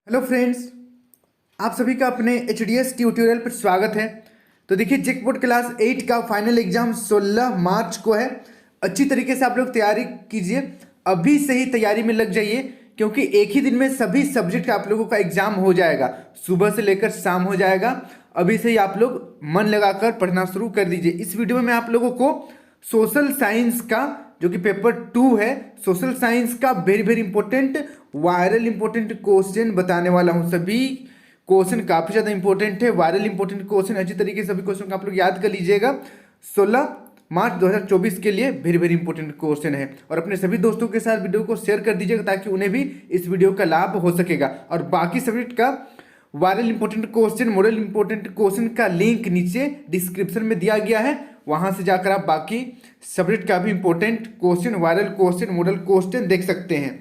Hello friends, आप सभी का अपने एच ट्यूटोरियल पर स्वागत है। तो देखिए, जेक बोर्ड क्लास 8 का फाइनल एग्जाम 16 मार्च को है। अच्छी तरीके से आप लोग तैयारी कीजिए, अभी से ही तैयारी में लग जाइए, क्योंकि एक ही दिन में सभी सब्जेक्ट का आप लोगों का एग्जाम हो जाएगा। सुबह से लेकर शाम हो जाएगा। अभी से ही आप लोग मन लगाकर पढ़ना शुरू कर दीजिए। इस वीडियो में मैं आप लोगों को सोशल साइंस का, जो कि पेपर 2 है, सोशल साइंस का very very important viral important question बताने वाला हूं। सभी क्वेश्चन काफी ज्यादा इंपॉर्टेंट है, वायरल इंपॉर्टेंट क्वेश्चन। अच्छी तरीके से सभी क्वेश्चन को आप लोग याद कर लीजिएगा। 16 मार्च 2024 के लिए वेरी वेरी इंपॉर्टेंट क्वेश्चन है। और अपने सभी दोस्तों के साथ वीडियो को शेयर कर दीजिएगा, ताकि उन्हें भी इस वीडियो का लाभ हो सकेगा। और बाकी सब्जेक्ट का viral important question, model important question का लिंक नीचे डिस्क्रिप्शन में दिया गया है। वहां से जाकर आप बाकी सब्जेक्ट का भी important question, viral question, model question देख सकते हैं।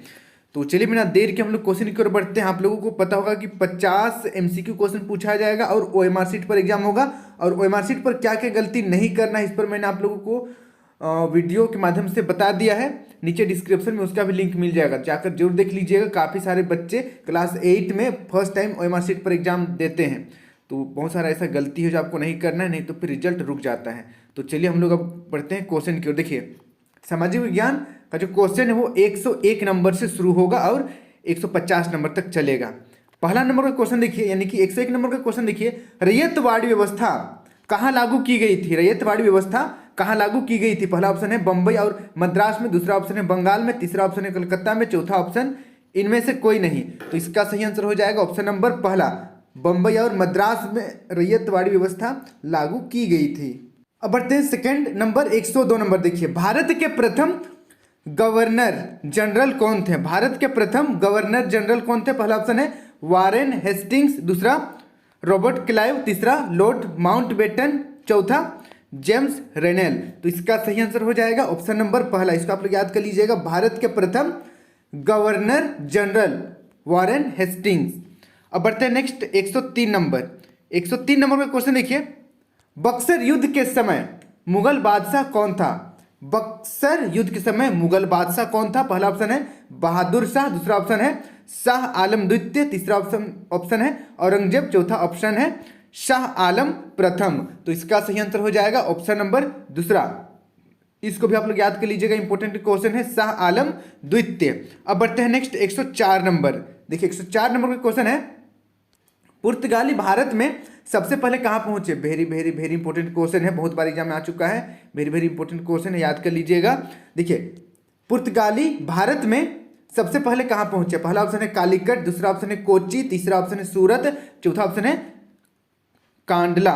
तो चलिए बिना देर के हम लोग क्वेश्चन की ओर बढ़ते हैं। आप लोगों को पता होगा कि 50 एमसीक्यू क्वेश्चन पूछा जाएगा और ओएमआर शीट पर एग्जाम होगा। और ओएमआर शीट पर क्या क्या गलती नहीं करना है, इस पर मैंने आप लोगों को वीडियो के माध्यम से बता दिया है। नीचे डिस्क्रिप्शन में उसका भी लिंक मिल जाएगा, जाकर जरूर देख लीजिएगा। काफ़ी सारे बच्चे क्लास 8 में फर्स्ट टाइम ओएमआर शीट पर एग्जाम देते हैं, तो बहुत सारा ऐसा गलती है जो आपको नहीं करना है, नहीं तो फिर रिजल्ट रुक जाता है। तो चलिए हम लोग अब बढ़ते हैं क्वेश्चन की ओर। देखिए, सामाजिक विज्ञान का जो क्वेश्चन है वो 101 नंबर से शुरू होगा और 150 नंबर तक चलेगा। पहला नंबर का क्वेश्चन देखिए, यानी कि 101 नंबर का क्वेश्चन देखिए, रैयतवाड़ी व्यवस्था कहाँ लागू की गई थी? रैयतवाड़ी व्यवस्था कहाँ लागू की गई थी? पहला ऑप्शन है बंबई और मद्रास में, दूसरा ऑप्शन है बंगाल में, तीसरा ऑप्शन है कलकत्ता में, चौथा ऑप्शन इनमें से कोई नहीं। तो इसका सही आंसर हो जाएगा ऑप्शन नंबर पहला, बंबई और मद्रास में रैयतवाड़ी व्यवस्था लागू की गई थी। अब बढ़ते हैं सेकंड नंबर, 102 नंबर देखिए, भारत के प्रथम गवर्नर जनरल कौन थे? भारत के प्रथम गवर्नर जनरल कौन थे? पहला ऑप्शन है वारेन हेस्टिंग्स, दूसरा रॉबर्ट क्लाइव, तीसरा लॉर्ड माउंटबेटन, चौथा जेम्स रेनेल। तो इसका सही आंसर हो जाएगा ऑप्शन नंबर पहला। इसको आप लोग याद कर लीजिएगा, भारत के प्रथम गवर्नर जनरल वारेन हेस्टिंग्स। अब बढ़ते हैं नेक्स्ट 103 नंबर। 103 नंबर का क्वेश्चन देखिए, बक्सर युद्ध के समय मुगल बादशाह कौन था? बक्सर युद्ध के समय मुगल बादशाह कौन था? पहला ऑप्शन है बहादुर शाह, दूसरा ऑप्शन है शाह आलम द्वितीय, तीसरा ऑप्शन है औरंगजेब, चौथा ऑप्शन है शाह आलम प्रथम। तो इसका सही आंसर हो जाएगा ऑप्शन नंबर दूसरा। इसको भी आप लोग याद कर लीजिएगा, इंपॉर्टेंट क्वेश्चन है, शाह आलम द्वितीय। अब बढ़ते हैं नेक्स्ट 104 नंबर। देखिए, 104 नंबर का क्वेश्चन है, पुर्तगाली भारत में सबसे पहले कहां पहुंचे? Very very very important question है, बहुत बार एग्जाम में आ चुका है, वेरी वेरी इंपॉर्टेंट क्वेश्चन है, याद कर लीजिएगा। देखिए, पुर्तगाली भारत में सबसे पहले कहां पहुंचे? पहला ऑप्शन है कालीकट, दूसरा ऑप्शन है कोच्चि, तीसरा ऑप्शन है सूरत, चौथा ऑप्शन है कांडला।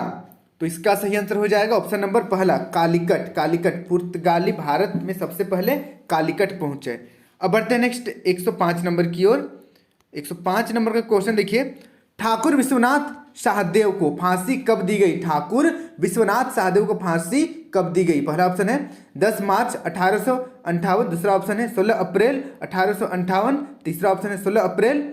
तो इसका सही आंसर हो जाएगा ऑप्शन नंबर पहला, कालीकट। कालीकट, पुर्तगाली भारत में सबसे पहले कालीकट पहुंचे। अब बढ़ते हैं नेक्स्ट 105 नंबर की ओर। 105 नंबर का क्वेश्चन देखिए, ठाकुर विश्वनाथ सहदेव को फांसी कब दी गई? ठाकुर विश्वनाथ सहदेव को फांसी कब दी गई? पहला ऑप्शन है 10 मार्च 1858, दूसरा ऑप्शन है 16 अप्रैल 1858, तीसरा ऑप्शन है 16 अप्रैल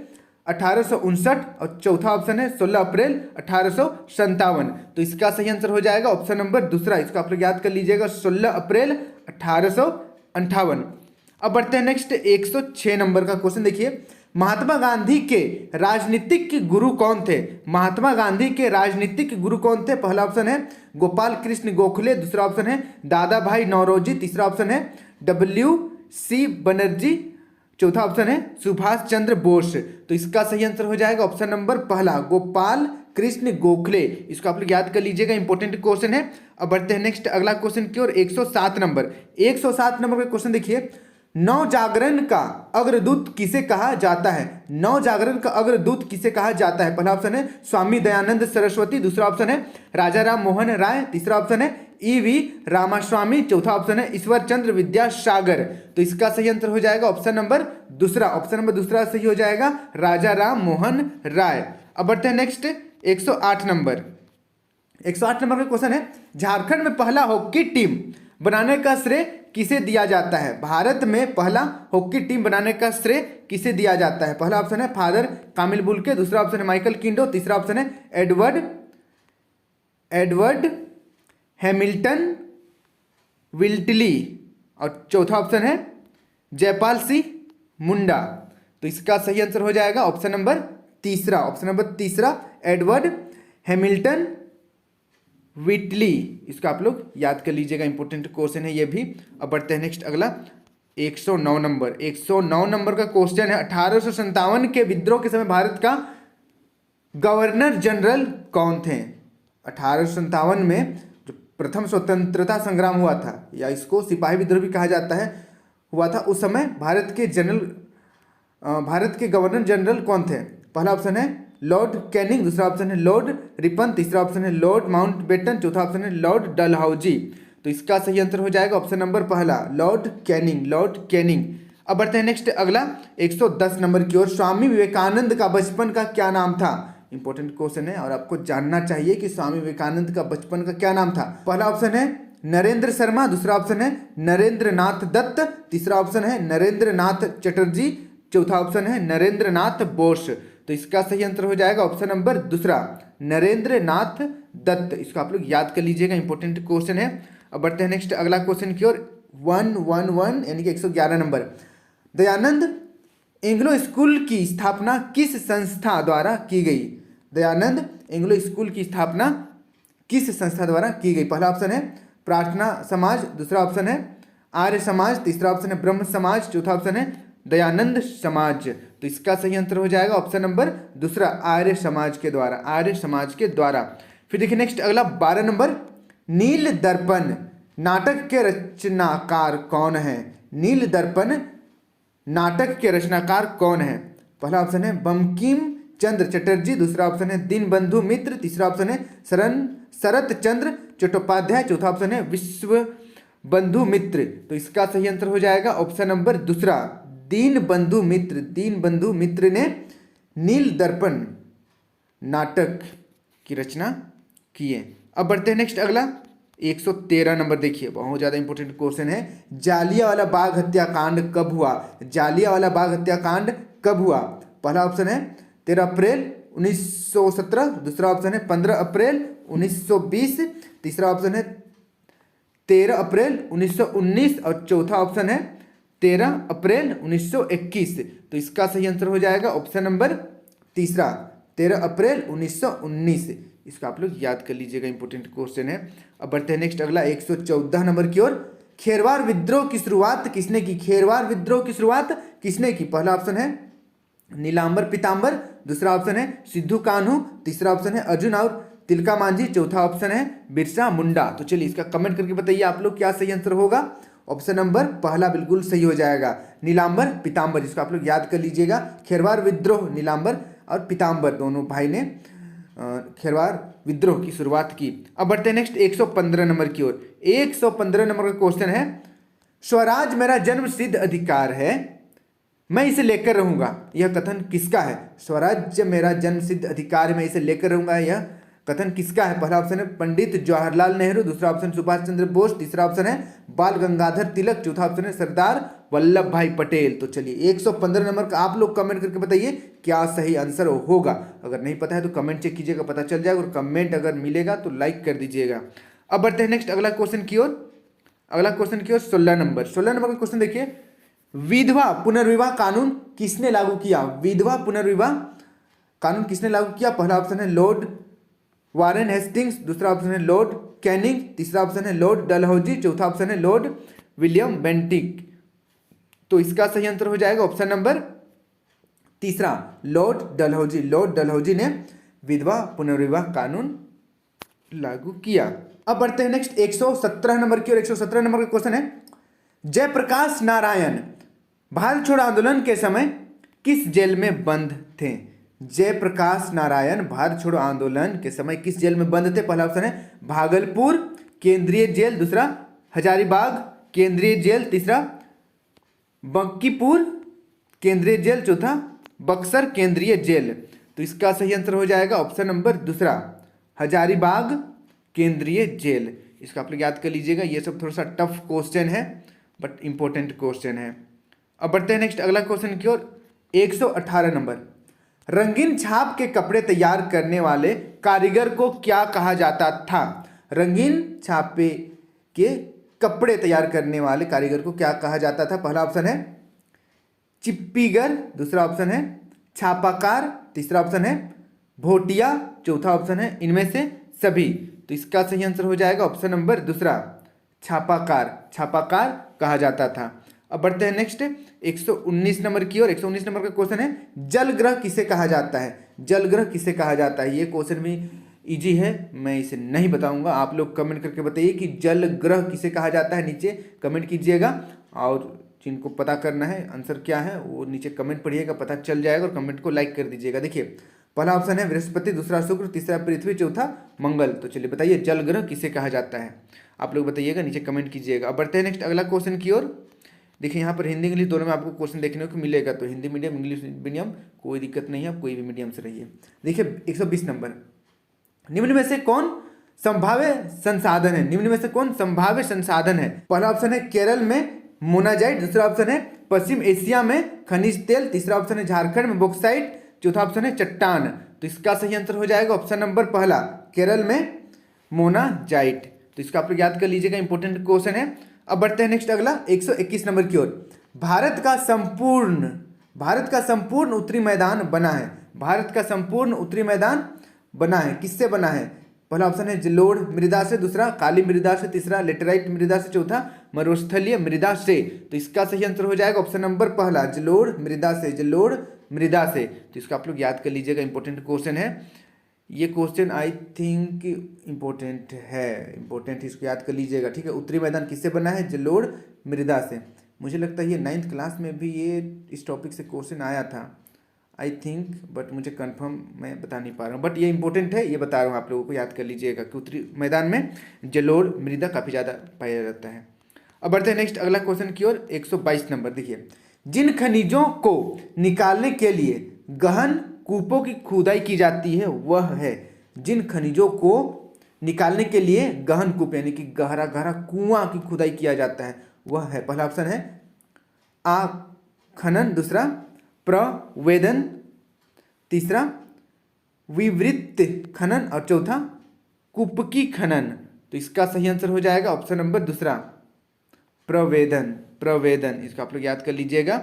1859 और चौथा ऑप्शन है 16 अप्रैल 1857। तो इसका सही आंसर हो जाएगा ऑप्शन नंबर दूसरा। इसको आप लोग याद कर लीजिएगा, 16 अप्रैल 1858। अब बढ़ते हैं नेक्स्ट 106 नंबर का क्वेश्चन देखिए, महात्मा गांधी के राजनीतिक गुरु कौन थे? महात्मा गांधी के राजनीतिक गुरु कौन थे? पहला ऑप्शन है गोपाल कृष्ण गोखले, दूसरा ऑप्शन है दादा भाई नौरोजी, तीसरा ऑप्शन है WC बनर्जी, चौथा ऑप्शन है सुभाष चंद्र बोस। तो इसका सही आंसर हो जाएगा ऑप्शन नंबर पहला, गोपाल कृष्ण गोखले। इसको आप लोग याद कर लीजिएगा, इंपॉर्टेंट क्वेश्चन है। अब बढ़ते हैं नेक्स्ट अगला क्वेश्चन की ओर, 107 नंबर। 107 नंबर का क्वेश्चन देखिए, नवजागरण का अग्रदूत किसे कहा जाता है? नवजागरण का अग्रदूत किसे कहा जाता है? पहला ऑप्शन है स्वामी दयानंद सरस्वती, दूसरा ऑप्शन है राजा राम मोहन राय, तीसरा ऑप्शन है EV रामास्वामी, चौथा ऑप्शन है ईश्वर चंद्र विद्यासागर। तो इसका सही आंसर हो जाएगा ऑप्शन नंबर दूसरा। ऑप्शन नंबर दूसरा सही हो जाएगा, राजा राम मोहन राय। अब बढ़ते हैं नेक्स्ट 108 नंबर। 108 नंबर का क्वेश्चन है, झारखंड में पहला हॉकी टीम बनाने का श्रेय किसे दिया जाता है? भारत में पहला हॉकी टीम बनाने का श्रेय किसे दिया जाता है? पहला ऑप्शन है फादर कामिल बुल्के, दूसरा ऑप्शन है माइकल किंडो, तीसरा ऑप्शन है एडवर्ड हैमिल्टन विल्टली और चौथा ऑप्शन है जयपाल सिंह मुंडा। तो इसका सही आंसर हो जाएगा ऑप्शन नंबर तीसरा, ऑप्शन नंबर तीसरा एडवर्ड हैमिल्टन व्हिटली। इसका आप लोग याद कर लीजिएगा, इंपॉर्टेंट क्वेश्चन है ये भी। अब बढ़ते हैं नेक्स्ट अगला 109 नंबर। 109 नंबर का क्वेश्चन है 1857 के विद्रोह के समय भारत का गवर्नर जनरल कौन थे? 1857 में जो प्रथम स्वतंत्रता संग्राम हुआ था, या इसको सिपाही विद्रोह भी कहा जाता है, हुआ था, उस समय भारत के गवर्नर जनरल कौन थे? पहला ऑप्शन है लॉर्ड कैनिंग, दूसरा ऑप्शन है लॉर्ड रिपन, तीसरा ऑप्शन है लॉर्ड माउंटबेटन, चौथा ऑप्शन है लॉर्ड डलहौजी। तो इसका सही आंसर हो जाएगा ऑप्शन नंबर पहला, लॉर्ड कैनिंग, लॉर्ड कैनिंग। अब बढ़ते हैं नेक्स्ट अगला 110 नंबर की ओर। स्वामी विवेकानंद का बचपन का क्या नाम था? इंपॉर्टेंट क्वेश्चन है और आपको जानना चाहिए कि स्वामी विवेकानंद का बचपन का क्या नाम था। पहला ऑप्शन है नरेंद्र शर्मा, दूसरा ऑप्शन है नरेंद्र नाथ दत्त, तीसरा ऑप्शन है नरेंद्र नाथ चटर्जी, चौथा ऑप्शन है नरेंद्र नाथ बोस। तो इसका सही आंसर हो जाएगा ऑप्शन नंबर दूसरा, नरेंद्र नाथ दत्त। इसको आप लोग याद कर लीजिएगा, इंपॉर्टेंट क्वेश्चन है। अब बढ़ते हैं नेक्स्ट अगला क्वेश्चन की ओर 111 यानी कि 111 नंबर। दयानंद एंग्लो स्कूल की स्थापना किस संस्था द्वारा की गई? दयानंद एंग्लो स्कूल की स्थापना किस संस्था द्वारा की गई? पहला ऑप्शन है प्रार्थना समाज, दूसरा ऑप्शन है आर्य समाज, तीसरा ऑप्शन है ब्रह्म समाज, चौथा ऑप्शन है दयानंद समाज। तो इसका सही आंसर हो जाएगा ऑप्शन नंबर दूसरा, आर्य समाज के द्वारा, आर्य समाज के द्वारा। फिर देखिए नेक्स्ट अगला 12 नंबर। नील दर्पण नाटक के रचनाकार कौन है? नील दर्पण नाटक के रचनाकार कौन है? पहला ऑप्शन है बंकिम चंद्र चटर्जी, दूसरा ऑप्शन है दीनबंधु मित्र, तीसरा ऑप्शन है शरत चंद्र चट्टोपाध्याय, चौथा ऑप्शन है विश्व बंधु मित्र। तो इसका सही आंसर हो जाएगा ऑप्शन नंबर दूसरा, दीनबंधु मित्र। दीनबंधु मित्र ने नील दर्पण नाटक की रचना की है। अब बढ़ते हैं नेक्स्ट अगला 113 नंबर। देखिए बहुत ज़्यादा इंपॉर्टेंट क्वेश्चन है। जालियांवाला बाग हत्याकांड कब हुआ? जालियांवाला बाग हत्याकांड कब हुआ? पहला ऑप्शन है 13 अप्रैल 1917, दूसरा ऑप्शन है 15 अप्रैल 1920, तीसरा ऑप्शन है 13 अप्रैल 1919 और चौथा ऑप्शन है 13 अप्रैल 1921। तो इसका सही आंसर हो जाएगा ऑप्शन नंबर तीसरा, 13 अप्रैल 1919। इसका आप लोग याद कर लीजिएगा, इंपॉर्टेंट क्वेश्चन है। अब बढ़ते हैं नेक्स्ट अगला 114 नंबर की ओर। खेरवार विद्रोह की शुरुआत किसने की? खेरवार विद्रोह की शुरुआत किसने की? पहला ऑप्शन है नीलांबर पीतांबर, दूसरा ऑप्शन है सिद्धू कान्हू, तीसरा ऑप्शन है अर्जुन और तिलका मांझी, चौथा ऑप्शन है बिरसा मुंडा। तो चलिए इसका कमेंट करके बताइए आप लोग क्या सही आंसर होगा। ऑप्शन नंबर पहला बिल्कुल सही हो जाएगा, नीलांबर पीतांबर। इसको आप लोग याद कर लीजिएगा। खेरवार विद्रोह नीलांबर और पीतांबर दोनों भाई ने खेरवार विद्रोह की शुरुआत की। अब बढ़ते हैं नेक्स्ट 115 नंबर की ओर। 115 नंबर का क्वेश्चन है स्वराज मेरा जन्म सिद्ध अधिकार है, मैं इसे लेकर रहूंगा, यह कथन किसका है? स्वराज्य मेरा जन्म सिद्ध अधिकार है, मैं इसे लेकर रहूंगा, यह कथन किसका है? पहला ऑप्शन है पंडित जवाहरलाल नेहरू, दूसरा ऑप्शन सुभाष चंद्र बोस, तीसरा ऑप्शन है बाल गंगाधर तिलक, चौथा ऑप्शन है सरदार वल्लभ भाई पटेल। तो चलिए 115 नंबर का आप लोग कमेंट करके बताइए क्या सही आंसर होगा। अगर नहीं पता है तो कमेंट चेक कीजिएगा, पता चल जाएगा, और कमेंट अगर मिलेगा तो लाइक कर दीजिएगा। अब बढ़ते हैं नेक्स्ट अगला क्वेश्चन की ओर। अगला क्वेश्चन की ओर 16 नंबर। 16 नंबर का क्वेश्चन देखिए, विधवा पुनर्विवाह कानून किसने लागू किया? विधवा पुनर्विवाह कानून किसने लागू किया? पहला ऑप्शन है लॉर्ड वारेन हेस्टिंग्स, दूसरा ऑप्शन है लॉर्ड कैनिंग, तीसरा ऑप्शन है लॉर्ड डलहौजी, चौथा ऑप्शन है लॉर्ड विलियम बेंटिक। तो इसका सही आंसर हो जाएगा ऑप्शन नंबर तीसरा, लॉर्ड डलहौजी। लॉर्ड डलहौजी ने विधवा पुनर्विवाह कानून लागू किया। अब बढ़ते हैं नेक्स्ट 117 नंबर की ओर। 117 नंबर का क्वेश्चन है जयप्रकाश नारायण भारत छोड़ो आंदोलन के समय किस जेल में बंद थे? जयप्रकाश नारायण भारत छोड़ो आंदोलन के समय किस जेल में बंद थे? पहला ऑप्शन है भागलपुर केंद्रीय जेल, दूसरा हजारीबाग केंद्रीय जेल, तीसरा बंकीपुर केंद्रीय जेल, चौथा बक्सर केंद्रीय जेल। तो इसका सही आंसर हो जाएगा ऑप्शन नंबर दूसरा, हजारीबाग केंद्रीय जेल। इसका आप लोग याद कर लीजिएगा, ये सब थोड़ा सा टफ क्वेश्चन है बट इंपॉर्टेंट क्वेश्चन है। अब बढ़ते हैं नेक्स्ट अगला क्वेश्चन की ओर। 118 नंबर। रंगीन छाप के कपड़े तैयार करने वाले कारीगर को क्या कहा जाता था? रंगीन छापे के कपड़े तैयार करने वाले कारीगर को क्या कहा जाता था? पहला ऑप्शन है चिप्पीगर, दूसरा ऑप्शन है छापाकार, तीसरा ऑप्शन है भोटिया, चौथा ऑप्शन है इनमें से सभी। तो इसका सही आंसर हो जाएगा ऑप्शन नंबर दूसरा, छापाकार, छापाकार कहा जाता था। अब बढ़ते हैं नेक्स्ट 119 नंबर की ओर। 119 नंबर का क्वेश्चन है जल ग्रह किसे कहा जाता है? जल ग्रह किसे कहा जाता है? ये क्वेश्चन भी इजी है, मैं इसे नहीं बताऊंगा, आप लोग कमेंट करके बताइए कि जल ग्रह किसे कहा जाता है, नीचे कमेंट कीजिएगा। और जिनको पता करना है आंसर क्या है वो नीचे कमेंट पढ़िएगा, पता चल जाएगा, और कमेंट को लाइक कर दीजिएगा। देखिए पहला ऑप्शन है बृहस्पति, दूसरा शुक्र, तीसरा पृथ्वी, चौथा मंगल। तो चलिए बताइए जल ग्रह किसे कहा जाता है, आप लोग बताइएगा, नीचे कमेंट कीजिएगा। अब बढ़ते हैं नेक्स्ट अगला क्वेश्चन की ओर। देखिए यहाँ पर हिंदी इंग्लिश दोनों में आपको क्वेश्चन देखने को मिलेगा, तो हिंदी मीडियम इंग्लिश मीडियम कोई दिक्कत नहीं है, आप कोई भी मीडियम से रहिए। देखिए 120 नंबर, निम्न में से कौन संभाव्य संसाधन है? निम्न में से कौन संभाव्य संसाधन है? पहला ऑप्शन है केरल में मोनाजाइट, दूसरा ऑप्शन है पश्चिम एशिया में खनिज तेल, तीसरा ऑप्शन है झारखंड में बॉक्साइट, चौथा ऑप्शन है चट्टान। तो इसका सही आंसर हो जाएगा ऑप्शन नंबर पहला, केरल में मोनाजाइट। तो इसका आप लोग याद कर लीजिएगा, इंपॉर्टेंट क्वेश्चन है। अब बढ़ते हैं नेक्स्ट अगला 121 नंबर की ओर। भारत का संपूर्ण उत्तरी मैदान बना है। भारत का संपूर्ण उत्तरी मैदान बना है, किससे बना है? पहला ऑप्शन है जलोढ़ मृदा से, दूसरा काली मृदा से, तीसरा लेटेराइट मृदा से, चौथा मरुस्थलीय मृदा से। तो इसका सही आंसर हो जाएगा ऑप्शन नंबर पहला, जलोढ़ मृदा से, जलोढ़ मृदा से। तो इसका आप लोग याद कर लीजिएगा, इंपॉर्टेंट क्वेश्चन है ये क्वेश्चन, आई थिंक इम्पोर्टेंट है, इम्पोर्टेंट, इसको याद कर लीजिएगा, ठीक है। उत्तरी मैदान किससे बना है? जलोढ़ मृदा से। मुझे लगता है ये 9th क्लास में भी ये इस टॉपिक से क्वेश्चन आया था, आई थिंक, बट मुझे कंफर्म मैं बता नहीं पा रहा हूँ, बट ये इंपॉर्टेंट है, ये बता रहा हूँ आप लोगों को, याद कर लीजिएगा कि उत्तरी मैदान में जलोढ़ मृदा काफ़ी ज़्यादा पाया जाता है। अब बढ़ते हैं नेक्स्ट अगला क्वेश्चन की ओर। 122 नंबर, देखिए जिन खनिजों को निकालने के लिए गहन कूपों की खुदाई की जाती है वह है, जिन खनिजों को निकालने के लिए गहन कूप यानी कि गहरा गहरा कुआं की खुदाई किया जाता है वह है। पहला ऑप्शन है आखनन, दूसरा प्रवेदन, तीसरा विवृत खनन और चौथा कुपकी खनन। तो इसका सही आंसर हो जाएगा ऑप्शन नंबर दूसरा, प्रवेदन, प्रवेदन। इसको आप लोग याद कर लीजिएगा,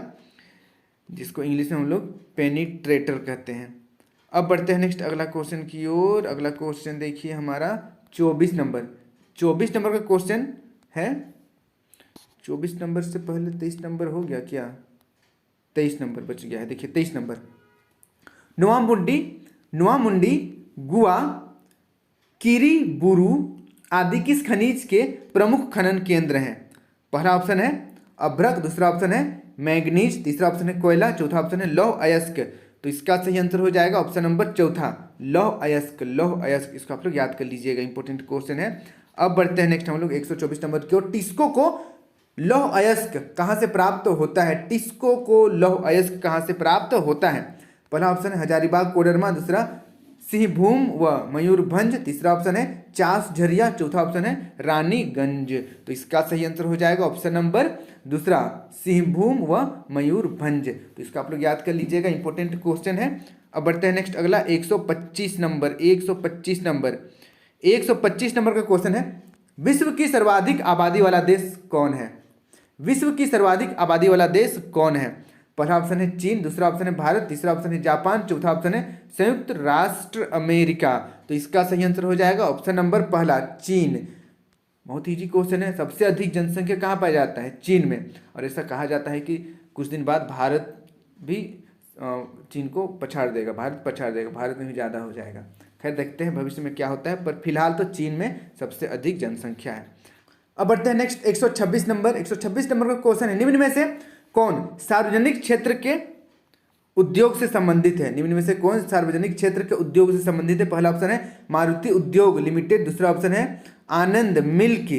जिसको इंग्लिश में हम लोग पेनिट्रेटर कहते हैं। अब बढ़ते हैं नेक्स्ट अगला क्वेश्चन की ओर। अगला क्वेश्चन देखिए हमारा 24 नंबर। 24 नंबर का क्वेश्चन है, 24 नंबर से पहले 23 नंबर हो गया क्या? 23 नंबर बच गया है। देखिए 23 नंबर, नोआमुंडी, गुआ, किरीबुरु आदि किस खनिज के प्रमुख खनन केंद्र हैं? पहला ऑप्शन है अभ्रक, दूसरा ऑप्शन है मैग्नीज, तीसरा ऑप्शन है कोयला, चौथा ऑप्शन है लौह अयस्क। तो इसका सही आंसर हो जाएगा ऑप्शन नंबर चौथा, लौह अयस्क, लौह अयस्क। इसको आप लोग याद कर लीजिएगा, इंपॉर्टेंट क्वेश्चन है। अब बढ़ते हैं नेक्स्ट हम लोग 124 नंबर की ओर। टिस्को को लौह अयस्क कहाँ से प्राप्त होता है? टिस्को को लौह अयस्क कहाँ से प्राप्त होता है? पहला ऑप्शन है हजारीबाग कोडरमा, दूसरा सिंहभूम व मयूरभंज, तीसरा ऑप्शन है चास झरिया, चौथा ऑप्शन है रानीगंज। तो इसका सही आंसर हो जाएगा ऑप्शन नंबर दूसरा, सिंहभूम व मयूरभंज। तो इसका आप लोग याद कर लीजिएगा, इंपॉर्टेंट क्वेश्चन है। अब बढ़ते हैं नेक्स्ट अगला 125 नंबर। 125 नंबर, 125 नंबर का क्वेश्चन है, विश्व की सर्वाधिक आबादी वाला देश कौन है? विश्व की सर्वाधिक आबादी वाला देश कौन है? पहला ऑप्शन है चीन, दूसरा ऑप्शन है भारत, तीसरा ऑप्शन है जापान, चौथा ऑप्शन है संयुक्त राष्ट्र अमेरिका। तो इसका सही आंसर हो जाएगा ऑप्शन नंबर पहला, चीन। बहुत इजी क्वेश्चन है। सबसे अधिक जनसंख्या कहाँ पाया जाता है? चीन में। और ऐसा कहा जाता है कि कुछ दिन बाद भारत भी चीन को पछाड़ देगा, भारत पछाड़ देगा, भारत में भी ज़्यादा हो जाएगा। खैर देखते हैं भविष्य में क्या होता है, पर फिलहाल तो चीन में सबसे अधिक जनसंख्या है। अब बढ़ते हैं नेक्स्ट 126 नंबर। 126 नंबर का क्वेश्चन है, निम्न में से कौन सार्वजनिक क्षेत्र के उद्योग से संबंधित है? निम्न में से कौन सार्वजनिक क्षेत्र के उद्योग से संबंधित है? पहला ऑप्शन है मारुति उद्योग लिमिटेड, दूसरा ऑप्शन है आनंद मिल्क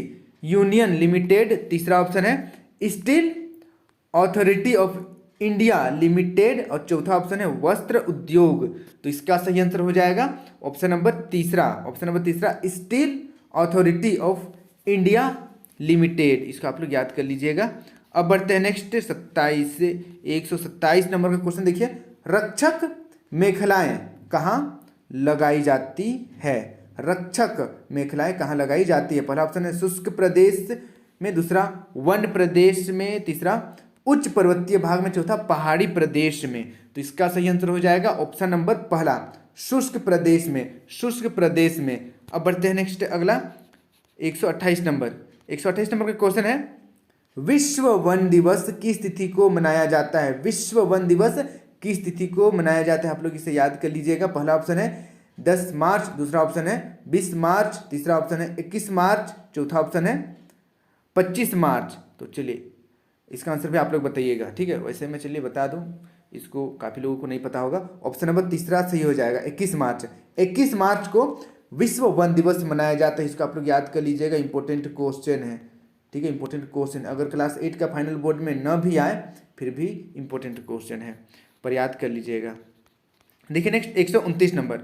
यूनियन लिमिटेड, तीसरा ऑप्शन है steel authority of India limited और चौथा ऑप्शन है वस्त्र उद्योग। तो इसका सही आंसर हो जाएगा ऑप्शन नंबर तीसरा, ऑप्शन नंबर तीसरा, steel authority of India limited. इसको आप लोग याद कर लीजिएगा। अब बढ़ते हैं नेक्स्ट 127 नंबर का क्वेश्चन देखिए, रक्षक मेखलाएं कहाँ लगाई जाती है? रक्षक मेखलाएं कहाँ लगाई जाती है? पहला ऑप्शन है शुष्क प्रदेश में, दूसरा वन प्रदेश में, तीसरा उच्च पर्वतीय भाग में, चौथा पहाड़ी प्रदेश में। तो इसका सही आंसर हो जाएगा ऑप्शन नंबर पहला, शुष्क प्रदेश में, शुष्क प्रदेश में। अब बढ़ते हैं नेक्स्ट अगला 128 नंबर। 128 नंबर का क्वेश्चन है, विश्व वन दिवस किस तिथि को मनाया जाता है? विश्व वन दिवस किस तिथि को मनाया जाता है? आप लोग इसे याद कर लीजिएगा। पहला ऑप्शन है 10 मार्च, दूसरा ऑप्शन है 20 मार्च, तीसरा ऑप्शन है 21 मार्च, चौथा ऑप्शन है 25 मार्च। तो चलिए इसका आंसर भी आप लोग बताइएगा, ठीक है। वैसे मैं चलिए बता दूं, इसको काफ़ी लोगों को नहीं पता होगा। ऑप्शन नंबर तीसरा सही हो जाएगा, 21 मार्च। 21 मार्च को विश्व वन दिवस मनाया जाता है। इसको आप लोग याद कर लीजिएगा, इंपॉर्टेंट क्वेश्चन है, ठीक है। इंपॉर्टेंट क्वेश्चन, अगर क्लास 8 का फाइनल बोर्ड में न भी आए फिर भी इंपॉर्टेंट क्वेश्चन है, पर याद कर लीजिएगा। देखिए नेक्स्ट 129 नंबर,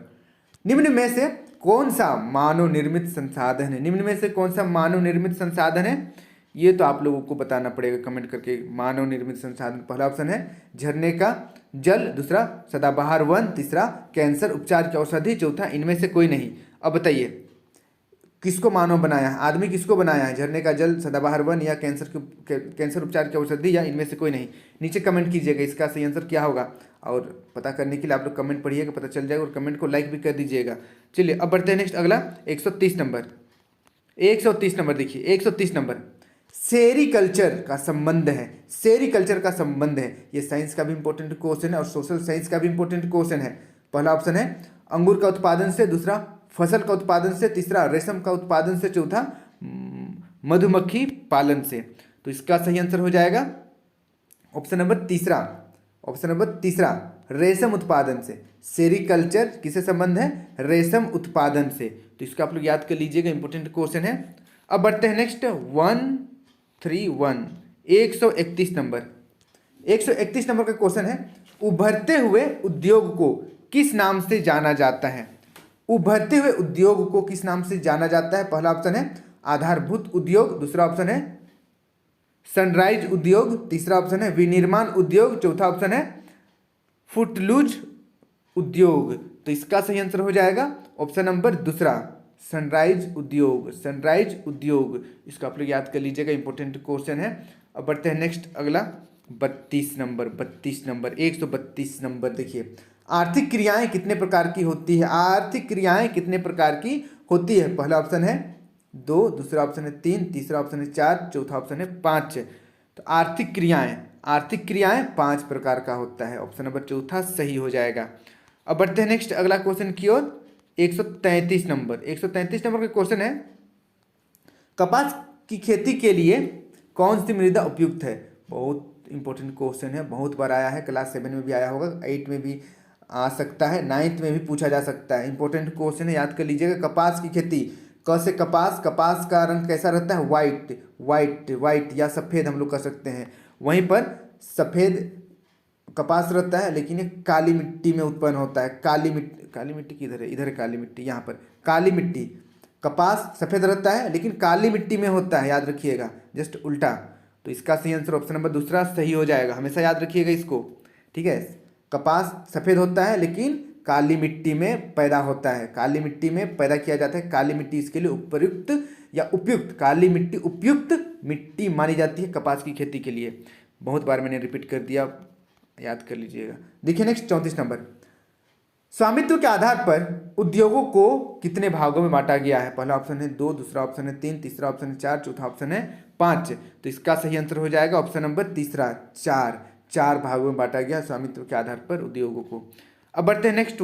निम्न में से कौन सा मानव निर्मित संसाधन है? निम्न में से कौन सा मानव निर्मित संसाधन है? ये तो आप लोगों को बताना पड़ेगा कमेंट करके। मानव निर्मित संसाधन, पहला ऑप्शन है झरने का जल, दूसरा सदाबहार वन, तीसरा कैंसर उपचार की औषधि, चौथा इनमें से कोई नहीं। अब बताइए किसको मानव बनाया है? आदमी किसको बनाया है? झरने का जल, सदाबहार वन, या कैंसर उपचार की औषधि, या इनमें से कोई नहीं? नीचे कमेंट कीजिएगा इसका सही आंसर क्या होगा। और पता करने के लिए आप लोग कमेंट पढ़िएगा, पता चल जाएगा, और कमेंट को लाइक भी कर दीजिएगा। चलिए अब बढ़ते हैं नेक्स्ट अगला 130 नंबर। 130 नंबर देखिए, 130 नंबर, सेरीकल्चर का संबंध है, सेरीकल्चर का संबंध है। ये साइंस का भी इंपॉर्टेंट क्वेश्चन है और सोशल साइंस का भी इंपॉर्टेंट क्वेश्चन है। पहला ऑप्शन है अंगूर का उत्पादन से, दूसरा फसल का उत्पादन से, तीसरा रेशम का उत्पादन से, चौथा मधुमक्खी पालन से। तो इसका सही आंसर हो जाएगा ऑप्शन नंबर तीसरा, ऑप्शन नंबर तीसरा, रेशम उत्पादन से। सेरीकल्चर किससे संबंध है? रेशम उत्पादन से। तो इसका आप लोग याद कर लीजिएगा, इंपॉर्टेंट क्वेश्चन है। अब बढ़ते हैं नेक्स्ट 131 नंबर। 131 नंबर का क्वेश्चन है, उभरते हुए उद्योग को किस नाम से जाना जाता है? उभरते हुए उद्योग को किस नाम से जाना जाता है? पहला ऑप्शन है आधारभूत उद्योग, दूसरा ऑप्शन है सनराइज उद्योग, तीसरा ऑप्शन है विनिर्माण उद्योग, चौथा ऑप्शन है फुटलूज उद्योग। तो इसका सही आंसर हो जाएगा ऑप्शन नंबर दूसरा, सनराइज उद्योग, सनराइज उद्योग। इसको आप लोग याद कर लीजिएगा, इंपॉर्टेंट क्वेश्चन है। अब बढ़ते हैं नेक्स्ट अगला 32 नंबर। 132 नंबर देखिए, आर्थिक क्रियाएं कितने प्रकार की होती है? आर्थिक क्रियाएं कितने प्रकार की होती है? पहला ऑप्शन है 2, दूसरा ऑप्शन है 3, तीसरा ऑप्शन है 4, चौथा ऑप्शन है 5। तो आर्थिक क्रियाएं 5 प्रकार का होता है। ऑप्शन नंबर चौथा सही हो जाएगा। अब बढ़ते हैं नेक्स्ट अगला क्वेश्चन की ओर। 133 नंबर। 133 नंबर का क्वेश्चन है, कपास की खेती के लिए कौन सी मृदा उपयुक्त है? बहुत इंपॉर्टेंट क्वेश्चन है, बहुत बार आया है, क्लास 7 में भी आया होगा, 8 में भी आ सकता है, 9th में भी पूछा जा सकता है। इंपॉर्टेंट क्वेश्चन है, याद कर लीजिएगा। कपास की खेती, क से कपास, कपास का रंग कैसा रहता है? वाइट या सफ़ेद हम लोग कर सकते हैं। वहीं पर सफ़ेद कपास रहता है, लेकिन ये काली मिट्टी में उत्पन्न होता है। काली मिट्टी किधर है? इधर है काली मिट्टी, यहाँ पर काली मिट्टी। कपास सफ़ेद रहता है लेकिन काली मिट्टी में होता है, याद रखिएगा, जस्ट उल्टा। तो इसका सही आंसर ऑप्शन नंबर दूसरा सही हो जाएगा, हमेशा याद रखिएगा इसको, ठीक है। कपास सफ़ेद होता है लेकिन काली मिट्टी में पैदा होता है, काली मिट्टी में पैदा किया जाता है। काली मिट्टी इसके लिए उपयुक्त या उपयुक्त, काली मिट्टी उपयुक्त मिट्टी मानी जाती है कपास की खेती के लिए। बहुत बार मैंने रिपीट कर दिया, याद कर लीजिएगा। देखिए नेक्स्ट 34 नंबर, स्वामित्व के आधार पर उद्योगों को कितने भागों में बांटा गया है? पहला ऑप्शन है 2, दूसरा ऑप्शन है 3, तीसरा ऑप्शन है 4, चौथा ऑप्शन है 5। तो इसका सही आंसर हो जाएगा ऑप्शन नंबर तीसरा, 4 भागों में बांटा गया स्वामित्व के आधार पर उद्योगों को। अब बढ़ते हैं नेक्स्ट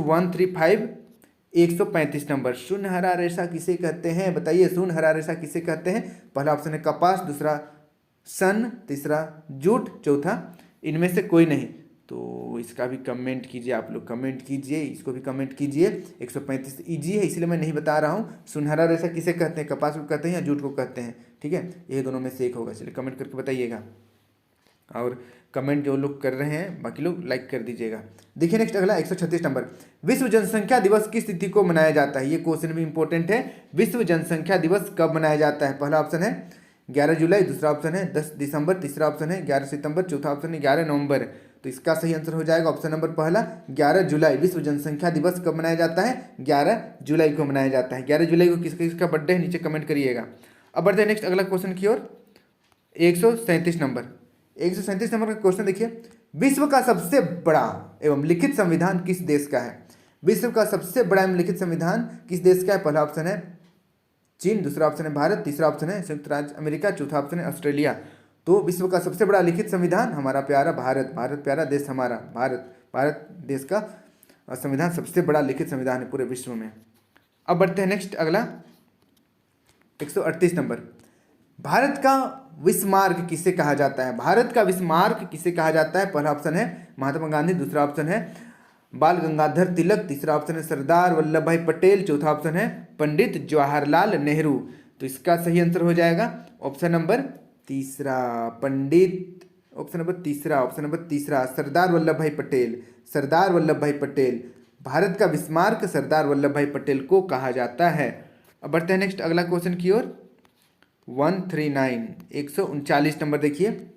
135 नंबर। सुनहरा रेशा किसे कहते हैं? बताइए, सुनहरा रेशा किसे कहते हैं? पहला ऑप्शन है कपास, दूसरा सन, तीसरा जूट, चौथा इनमें से कोई नहीं। तो इसका भी कमेंट कीजिए, आप लोग कमेंट कीजिए, इसको भी कमेंट कीजिए। 135 ईजी है इसलिए मैं नहीं बता रहा हूँ। सुनहरा रेशा किसे कहते हैं? कपास को कहते हैं या जूट को कहते हैं? ठीक है, ये दोनों में से एक होगा। चलिए कमेंट करके बताइएगा, और कमेंट जो लोग कर रहे हैं बाकी लोग लाइक कर दीजिएगा। देखिए नेक्स्ट अगला 136 नंबर, विश्व जनसंख्या दिवस किस तिथि को मनाया जाता है? ये क्वेश्चन भी इंपॉर्टेंट है। विश्व जनसंख्या दिवस कब मनाया जाता है? पहला ऑप्शन है 11 जुलाई, दूसरा ऑप्शन है 10 दिसंबर, तीसरा ऑप्शन है 11 सितंबर, चौथा ऑप्शन है 11 नवंबर। तो इसका सही आंसर हो जाएगा ऑप्शन नंबर पहला, 11 जुलाई। विश्व जनसंख्या दिवस कब मनाया जाता है? 11 जुलाई को मनाया जाता है। 11 जुलाई को किसका बर्थडे है? नीचे कमेंट करिएगा। अब बढ़ते हैं नेक्स्ट अगला क्वेश्चन की ओर। 137 नंबर। 137 नंबर का क्वेश्चन देखिए, विश्व का सबसे बड़ा एवं लिखित संविधान किस देश का है? विश्व का सबसे बड़ा एवं लिखित संविधान किस देश का है? पहला ऑप्शन है चीन, दूसरा ऑप्शन है भारत, तीसरा ऑप्शन है संयुक्त राज्य अमेरिका, चौथा ऑप्शन है ऑस्ट्रेलिया। तो विश्व का सबसे बड़ा लिखित संविधान हमारा प्यारा भारत, भारत प्यारा देश हमारा, भारत देश का संविधान सबसे बड़ा लिखित संविधान है पूरे विश्व में। अब बढ़ते हैं नेक्स्ट, अगला 138 नंबर। भारत का विस्मार्क किसे कहा जाता है? भारत का विस्मार्क किसे कहा जाता है? पहला ऑप्शन है महात्मा गांधी, दूसरा ऑप्शन है बाल गंगाधर तिलक, तीसरा ऑप्शन है सरदार वल्लभ भाई पटेल, चौथा ऑप्शन है पंडित जवाहरलाल नेहरू। तो इसका सही आंसर हो जाएगा ऑप्शन नंबर तीसरा, पंडित, ऑप्शन नंबर तीसरा सरदार वल्लभ भाई पटेल, सरदार वल्लभ भाई पटेल। भारत का विस्मार्क सरदार वल्लभ भाई पटेल को कहा जाता है। अब बढ़ते हैं नेक्स्ट अगला क्वेश्चन की ओर। 139 139 नंबर देखिए,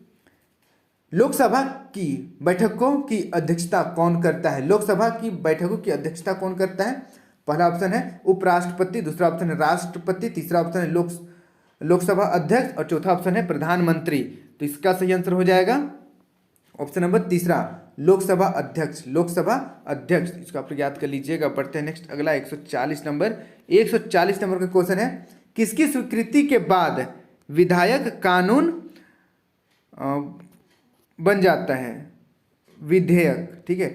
लोकसभा की बैठकों की अध्यक्षता कौन करता है? लोकसभा की बैठकों की अध्यक्षता कौन करता है? पहला ऑप्शन है उपराष्ट्रपति, दूसरा ऑप्शन है राष्ट्रपति, तीसरा ऑप्शन है लोकसभा अध्यक्ष और चौथा ऑप्शन है प्रधानमंत्री। तो इसका सही आंसर हो जाएगा ऑप्शन नंबर तीसरा, लोकसभा अध्यक्ष, लोकसभा अध्यक्ष। इसको आप याद कर लीजिएगा। बढ़ते हैं नेक्स्ट अगला 140 नंबर। 140 नंबर का क्वेश्चन है, किसकी स्वीकृति के बाद विधायक कानून बन जाता है? विधेयक, ठीक है,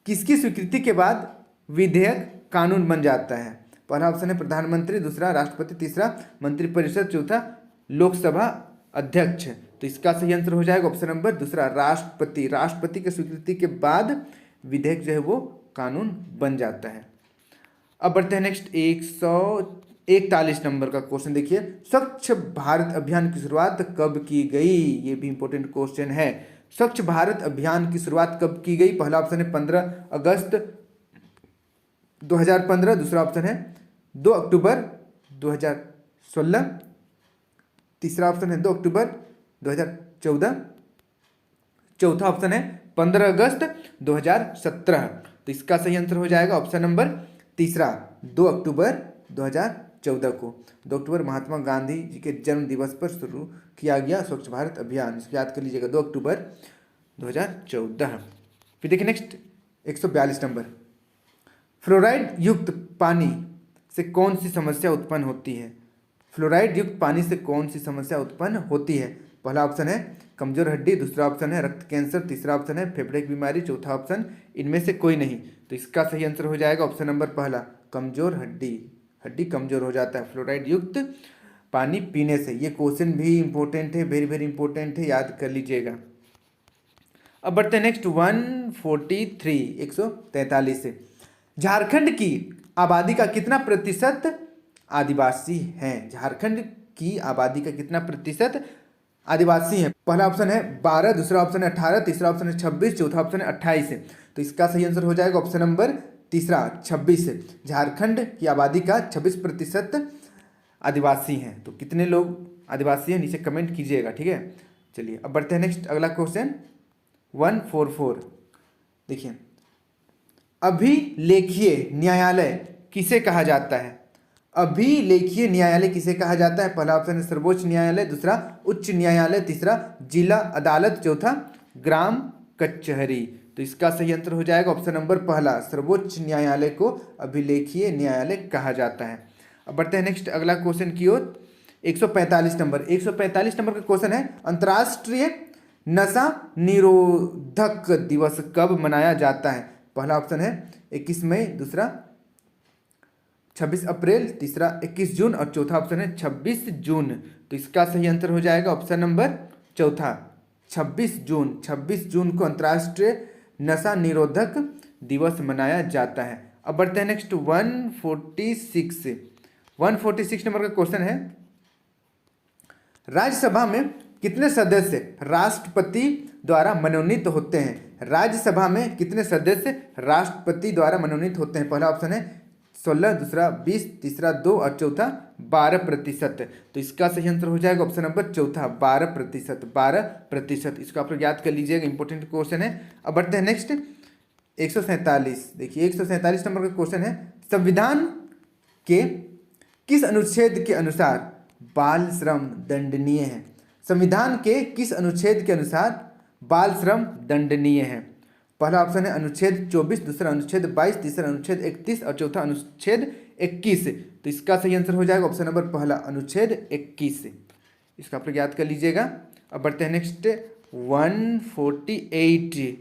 किसकी स्वीकृति के बाद विधेयक कानून बन जाता है? पहला ऑप्शन है प्रधानमंत्री, दूसरा राष्ट्रपति, तीसरा मंत्रिपरिषद, चौथा लोकसभा अध्यक्ष। तो इसका सही आंसर हो जाएगा ऑप्शन नंबर दूसरा, राष्ट्रपति। राष्ट्रपति की स्वीकृति के बाद विधेयक जो है वो कानून बन जाता है। अब बढ़ते हैं नेक्स्ट 141 नंबर का क्वेश्चन देखिए, स्वच्छ भारत अभियान की शुरुआत कब की गई? ये भी इंपॉर्टेंट क्वेश्चन है। स्वच्छ भारत अभियान की शुरुआत कब की गई? पहला ऑप्शन है 15 अगस्त 2015, दूसरा ऑप्शन है 2 अक्टूबर 2016, तीसरा ऑप्शन है 2 अक्टूबर 2014, चौथा ऑप्शन है 15 अगस्त 2017। तो इसका सही आंसर हो जाएगा ऑप्शन नंबर तीसरा, 2 अक्टूबर 2014 को। 2 अक्टूबर महात्मा गांधी जी के जन्म दिवस पर शुरू किया गया स्वच्छ भारत अभियान। इसको याद कर लीजिएगा, 2 अक्टूबर 2014। फिर देखिए नेक्स्ट 142 नंबर, फ्लोराइड युक्त पानी से कौन सी समस्या उत्पन्न होती है? फ्लोराइड युक्त पानी से कौन सी समस्या उत्पन्न होती है? पहला ऑप्शन है कमजोर हड्डी, दूसरा ऑप्शन है रक्त कैंसर, तीसरा ऑप्शन है फेफड़े की बीमारी, चौथा ऑप्शन इनमें से कोई नहीं। तो इसका सही आंसर हो जाएगा ऑप्शन नंबर पहला, कमजोर हड्डी, हड्डी कमजोर हो जाता है फ्लोराइड युक्त पानी पीने से। ये क्वेश्चन भी इंपॉर्टेंट है, वेरी वेरी इंपॉर्टेंट है, याद कर लीजिएगा। अब बढ़ते हैं नेक्स्ट 143 से, झारखंड की आबादी का कितना प्रतिशत आदिवासी हैं? झारखंड की आबादी का कितना प्रतिशत आदिवासी हैं? पहला ऑप्शन है 12, दूसरा ऑप्शन है 18, तीसरा ऑप्शन है 26, चौथा ऑप्शन है 28 है। तो इसका सही आंसर हो जाएगा ऑप्शन नंबर तीसरा, 26 है। झारखंड की आबादी का 26% आदिवासी हैं। तो कितने लोग आदिवासी हैं नीचे कमेंट कीजिएगा, ठीक है। चलिए अब बढ़ते हैं नेक्स्ट अगला क्वेश्चन 144। देखिए, अभिलेखीय न्यायालय किसे कहा जाता है? अभिलेखीय न्यायालय किसे कहा जाता है? पहला ऑप्शन है सर्वोच्च न्यायालय, दूसरा उच्च न्यायालय, तीसरा जिला अदालत, चौथा ग्राम कचहरी। तो इसका सही आंसर हो जाएगा ऑप्शन नंबर पहला, सर्वोच्च न्यायालय को अभिलेखीय न्यायालय कहा जाता है। अब बढ़ते हैं नेक्स्ट अगला क्वेश्चन की ओर 145 नंबर। 145 नंबर का क्वेश्चन है, अंतर्राष्ट्रीय नशा निरोधक दिवस कब मनाया जाता है? पहला ऑप्शन है 21 मई, दूसरा 26 अप्रैल, तीसरा 21 जून और चौथा ऑप्शन है 26 जून। तो इसका सही आंसर हो जाएगा ऑप्शन नंबर चौथा, 26 जून। 26 जून को अंतर्राष्ट्रीय नशा निरोधक दिवस मनाया जाता है। अब बढ़ते हैं नेक्स्ट 146 नंबर का क्वेश्चन है, राज्यसभा में कितने सदस्य राष्ट्रपति द्वारा मनोनीत होते हैं? राज्यसभा में कितने सदस्य राष्ट्रपति द्वारा मनोनीत होते हैं? पहला ऑप्शन है 16, दूसरा 20, तीसरा 2 और चौथा 12%। तो इसका सही आंसर हो जाएगा ऑप्शन नंबर चौथा, 12%। 12%, इसको आप लोग याद कर लीजिएगा, इंपॉर्टेंट क्वेश्चन है। अब बढ़ते हैं नेक्स्ट 147। देखिए 147 नंबर का क्वेश्चन है, संविधान के किस अनुच्छेद के अनुसार बाल श्रम दंडनीय है? संविधान के किस अनुच्छेद के अनुसार बाल श्रम दंडनीय है। पहला ऑप्शन है अनुच्छेद 24, दूसरा अनुच्छेद 22, तीसरा अनुच्छेद 31 और चौथा अनुच्छेद 21। तो इसका सही आंसर हो जाएगा ऑप्शन नंबर पहला, अनुच्छेद 21। इसका आप लोग याद कर लीजिएगा। अब बढ़ते हैं नेक्स्ट 148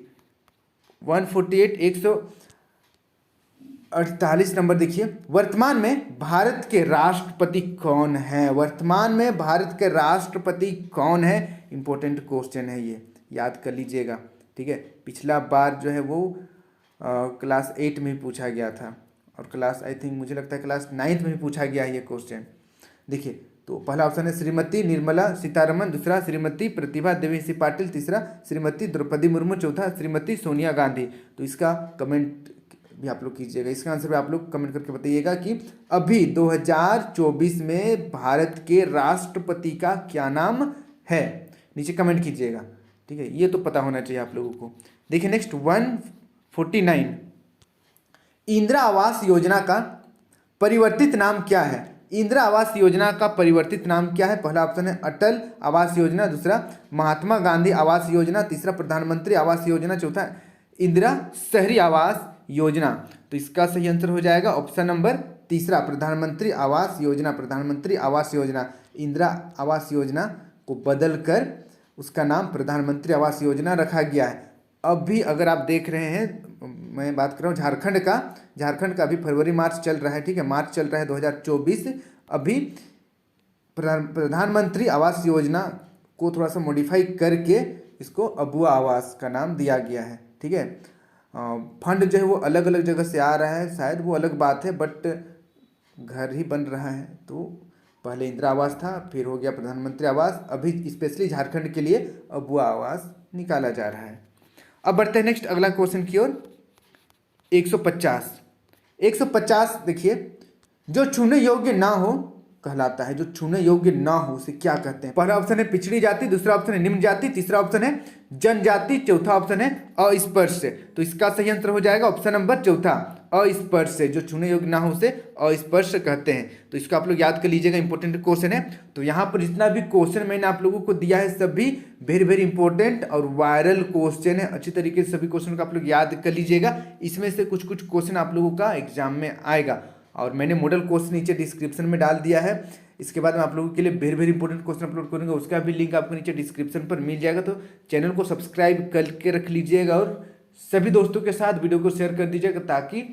148 नंबर देखिए। वर्तमान में भारत के राष्ट्रपति कौन है? वर्तमान में भारत के राष्ट्रपति कौन है? इंपॉर्टेंट क्वेश्चन है ये, याद कर लीजिएगा। ठीक है, पिछला बार जो है वो क्लास 8 में ही पूछा गया था और क्लास आई थिंक मुझे लगता है क्लास 9th में भी पूछा गया है ये क्वेश्चन। देखिए, तो पहला ऑप्शन है श्रीमती निर्मला सीतारमन, दूसरा श्रीमती प्रतिभा देवेसी पाटिल, तीसरा श्रीमती द्रौपदी मुर्मू, चौथा श्रीमती सोनिया गांधी। तो इसका कमेंट भी आप लोग कीजिएगा, इसका आंसर भी आप लोग कमेंट करके बताइएगा कि अभी 2024 में भारत के राष्ट्रपति का क्या नाम है, नीचे कमेंट कीजिएगा। ठीक है, ये तो पता होना चाहिए आप लोगों को। देखिए नेक्स्ट 149, इंदिरा आवास योजना का परिवर्तित नाम क्या है? इंदिरा आवास योजना का परिवर्तित नाम क्या है? पहला ऑप्शन है अटल आवास योजना, दूसरा महात्मा गांधी आवास योजना, तीसरा प्रधानमंत्री आवास योजना, चौथा इंदिरा शहरी आवास योजना। तो इसका सही आंसर हो जाएगा ऑप्शन नंबर तीसरा, प्रधानमंत्री आवास योजना। प्रधानमंत्री आवास योजना, इंदिरा आवास योजना को बदल कर उसका नाम प्रधानमंत्री आवास योजना रखा गया है। अब भी अगर आप देख रहे हैं, मैं बात कर रहा हूँ झारखंड का अभी फरवरी मार्च चल रहा है। ठीक है, मार्च चल रहा है 2024। अभी प्रधानमंत्री आवास योजना को थोड़ा सा मॉडिफाई करके इसको अबुआ आवास का नाम दिया गया है। ठीक है, फंड जो है वो अलग अलग जगह से आ रहा है, शायद वो अलग बात है, बट घर ही बन रहा है। तो पहले इंदिरा आवास था, फिर हो गया प्रधानमंत्री आवास, अभी स्पेशली झारखंड के लिए अबुआ आवास निकाला जा रहा है। अब बढ़ते हैं नेक्स्ट अगला क्वेश्चन की ओर। 150 देखिए, जो छूने योग्य ना हो कहलाता है। जो छूने योग्य ना हो उसे क्या कहते हैं? पहला ऑप्शन है पिछड़ी जाति, दूसरा ऑप्शन है निम्न जाति, तीसरा ऑप्शन है जनजाति, चौथा ऑप्शन है अस्पर्श। तो इसका सही आंसर हो जाएगा ऑप्शन नंबर चौथा, अस्पर्श। जो छूने योग्य ना हो उसे अस्पर्श कहते हैं। तो इसको आप लोग याद कर लीजिएगा, इंपॉर्टेंट क्वेश्चन है। तो यहाँ पर जितना भी क्वेश्चन मैंने आप लोगों को दिया है सभी वेरी इंपॉर्टेंट और वायरल क्वेश्चन है। अच्छी तरीके से सभी क्वेश्चन को आप लोग याद कर लीजिएगा। इसमें से कुछ क्वेश्चन आप लोगों का एग्जाम में आएगा और मैंने मॉडल क्वेश्चन नीचे डिस्क्रिप्शन में डाल दिया है। इसके बाद मैं आप लोगों के लिए वेरी इंपॉर्टेंट क्वेश्चन अपलोड करूंगा, उसका भी लिंक आपको नीचे डिस्क्रिप्शन पर मिल जाएगा। तो चैनल को सब्सक्राइब करके रख लीजिएगा और सभी दोस्तों के साथ वीडियो को शेयर कर दीजिएगा ताकि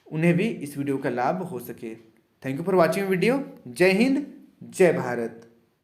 उन्हें भी इस वीडियो का लाभ हो सके। Thank you for watching video. जय हिंद, जय भारत।